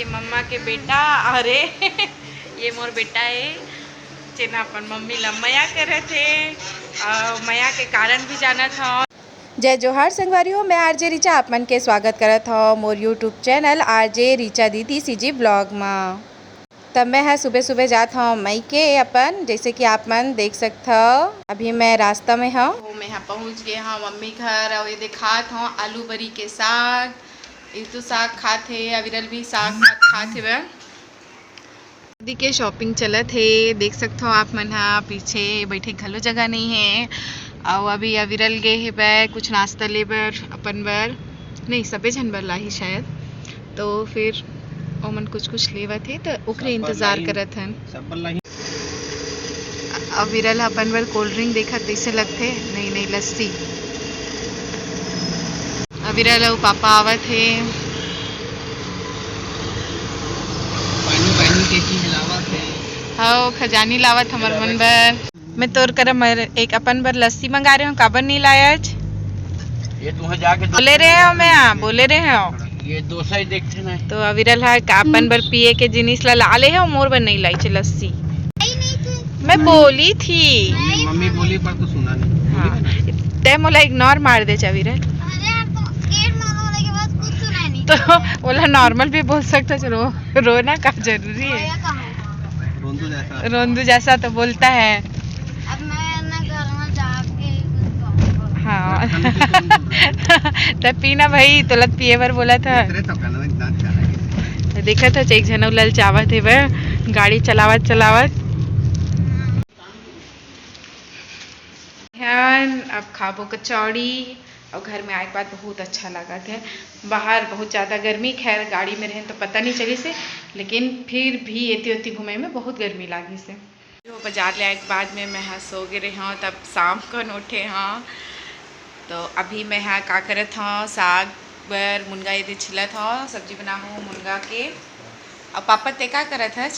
ये मम्मा के बेटा अरे ये मोर बेटा है जेना अपन मम्मी ला मया करे थे मया के कारण भी जाना था। जय जोहार संगवारी हो, मैं आरजे रीचा आप मन के स्वागत करत हूँ मोर यूट्यूब चैनल आरजे रीचा दीदी सीजी ब्लॉग में। तब मैं है सुबह सुबह जात हूँ मई के अपन, जैसे कि आप मन देख सकते हो अभी मैं रास्ता में हूँ। तो मैं यहाँ पहुँच गए हाँ मम्मी घर और ये दिखात हूँ आलू बरी के साग। ये तो साग खाते अविरल भी साग खाते वह दीदी के शॉपिंग चलत है, देख सकते हो आप मन हाँ पीछे बैठे घलो जगह नहीं है। और अभी अविरल गए है बै कुछ नाश्ता ले बर अपन बर नहीं सबे झन बर ला ही शायद, तो फिर ओमन कुछ लेवत है तो ओकरे इंतजार करत हन। अविरल अपन बर कोल्ड ड्रिंक देखत कैसे लगते नहीं लस्सी। अविरल और पापा आवत है पानी के चीज लावत है हाँ खजानी लावत हमर मन बर। मैं तोर कर एक अपन बर लस्सी मंगा रहे हूँ, काबर नहीं लाया आज? ये तुम जाके बोले रहे हो मैं बोले रहे हो ये दोसा ही देखते ना। तो अविरल है अपन बर पिए के जिनिस ला ले हो, मोर बर नहीं लाई छे लस्सी। मैं बोली थी मम्मी बोली पर तो सुना नहीं। हाँ ते मोला इग्नोर मार दे अविरल तो बोला नॉर्मल भी बोल सकता चलो रोना का जरूरी है। रोंदू जैसा तो बोलता है। अब मैं ना घर में जाके हाँ तब पीना भाई तुलत पिए बार बोला था। देखा था एक जन ललचावत है वह गाड़ी चलावत अब खाबो कचौड़ी और घर में आए के बाद बहुत अच्छा लगा था। बाहर बहुत ज़्यादा गर्मी, खैर गाड़ी में रहें तो पता नहीं चली से, लेकिन फिर भी एती घूमे में बहुत गर्मी लगी से। जो बाजार ले आए के बाद में मैं सो गे रही हूँ, तब शाम को उठे हाँ तो अभी मैं का करत हूँ साग बर मुनगा यदि छिलत हूँ, सब्जी बना हूँ मुनगा के। और पापा ते का करत है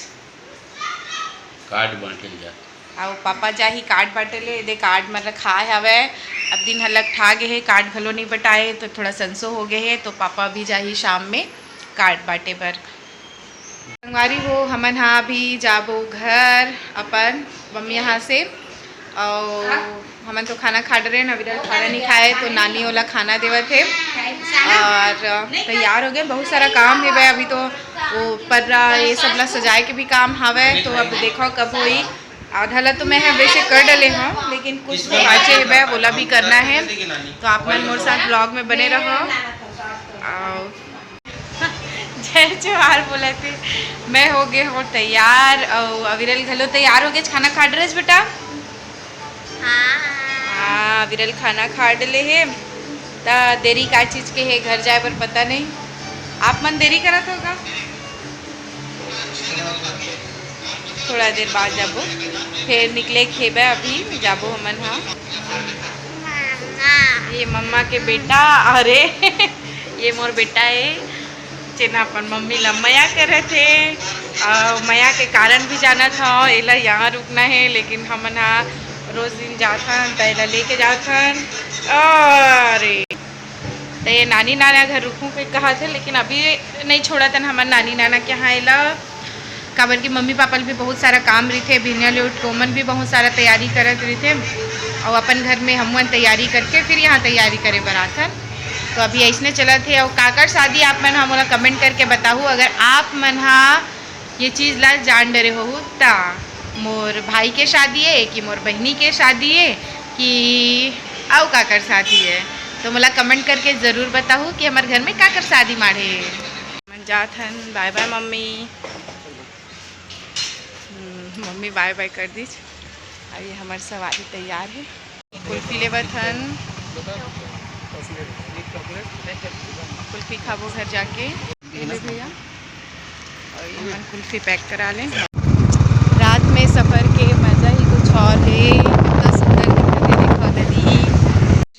कार्ड बांटे जा और पापा जा ही कार्ड बांटे ले दे कार्ड में रखा हवे। अब दिन हलक ठा गए है कार्ड घलो नहीं बटाए तो थोड़ा संसो हो गए है, तो पापा भी जा ही शाम में कार्ड बांटे पर। संगवारी हो हमन हाँ अभी जाबो घर अपन मम्मी यहाँ से और हमन तो खाना खा रहे हैं। अविरल खाना नहीं खाए तो नानी वाला खाना देवत है और तैयार हो गए। बहुत सारा काम है भाई, अभी तो वो पर्रा ये सब ला सजाए के भी काम हवे, तो अब देखो कब हुई। आधा ला तो मैं वैसे कर डले हूँ, लेकिन कुछ तो बाचे है भाई बोला भी करना है, तो आप मन मोर साथ ब्लॉग में बने रहो। जय जोहार बोला थे मैं हो गए हो तैयार और अविरल घलो तैयार हो गए। खाना खा रहे बेटा? हाँ अविरल खाना खा डले है तो देरी का चीज के है घर जाए पर पता नहीं। आप मन देरी करत होगा, थोड़ा देर बाद जाबो फिर निकले खेबे अभी जाबो हमन हाँ। ये मम्मा के बेटा अरे ये मोर बेटा है जेना अपन मम्मी ला मया करे थे मया के कारण भी जाना था एला यहाँ रुकना है, लेकिन हमन हाँ रोज दिन जाथन तो एला लेके जाथन। अरे तो ये नानी नाना घर रुकूँ के कहा थे, लेकिन अभी नहीं छोड़ा था हमारे नानी नाना के यहाँ एला काबर की मम्मी पापा भी बहुत सारा काम रही थे, भिनिया लोट कोमन भी बहुत सारा तैयारी करत रही थे और अपन घर में हम तैयारी करके फिर यहाँ तैयारी करे बराथन। तो अभी ऐसने चला थे और काकर शादी आप मन हाँ मोला कमेंट करके बताऊँ अगर आप मन हाँ ये चीज़ ला जान डरे हो ता मोर भाई के शादी है कि मोर बहनी के शादी है कि आओ काकर शादी है, तो मोला कमेंट करके ज़रूर बताऊँ कि हमारे घर में काकर शादी माढ़े। मन जाथन bye bye mummy. Mummy bye bye कर दीज। अभी हमारी सवारी तैयार है, कुल्फी लेवत हन, कुल्फी खाबो घर जाके भैया और ये मन कुल्फी पैक करा लें। रात में सफ़र के मज़ा ही कुछ और है, इतना सुंदर दिखते देखो नदी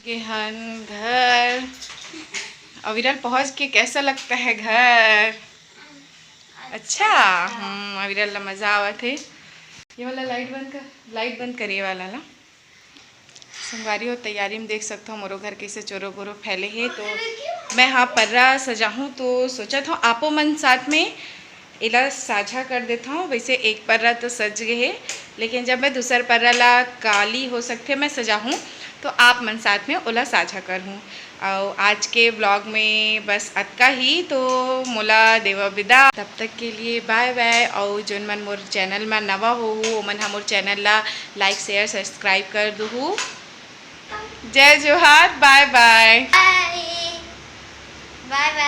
के हन घर। अविरल पहुँच के कैसा लगता है घर? अच्छा अविरल ला मज़ा आवत है। ये वाला लाइट बंद करिए वाला ना संगवारी हो तैयारी में देख सकते हो मोरो घर कैसे चोरो बोरो फैले है। तो मैं हाँ पर्रा सजाऊँ तो सोचा था आपो मन साथ में इला साझा कर देता हूँ। वैसे एक पर्रा तो सज गए है, लेकिन जब मैं दूसर पर्रा ला काली हो सकते मैं सजाऊँ तो आप मन साथ में ओला साझा कर हूँ। और आज के ब्लॉग में बस अतका ही, तो मोला देवा विदा। तब तक के लिए बाय बाय। और जोन मन मोर चैनल में नवा हो ओमन हा मोर चैनल ला लाइक शेयर सब्सक्राइब कर दूँ। जय जोहार, बाय बाय। Bye bye.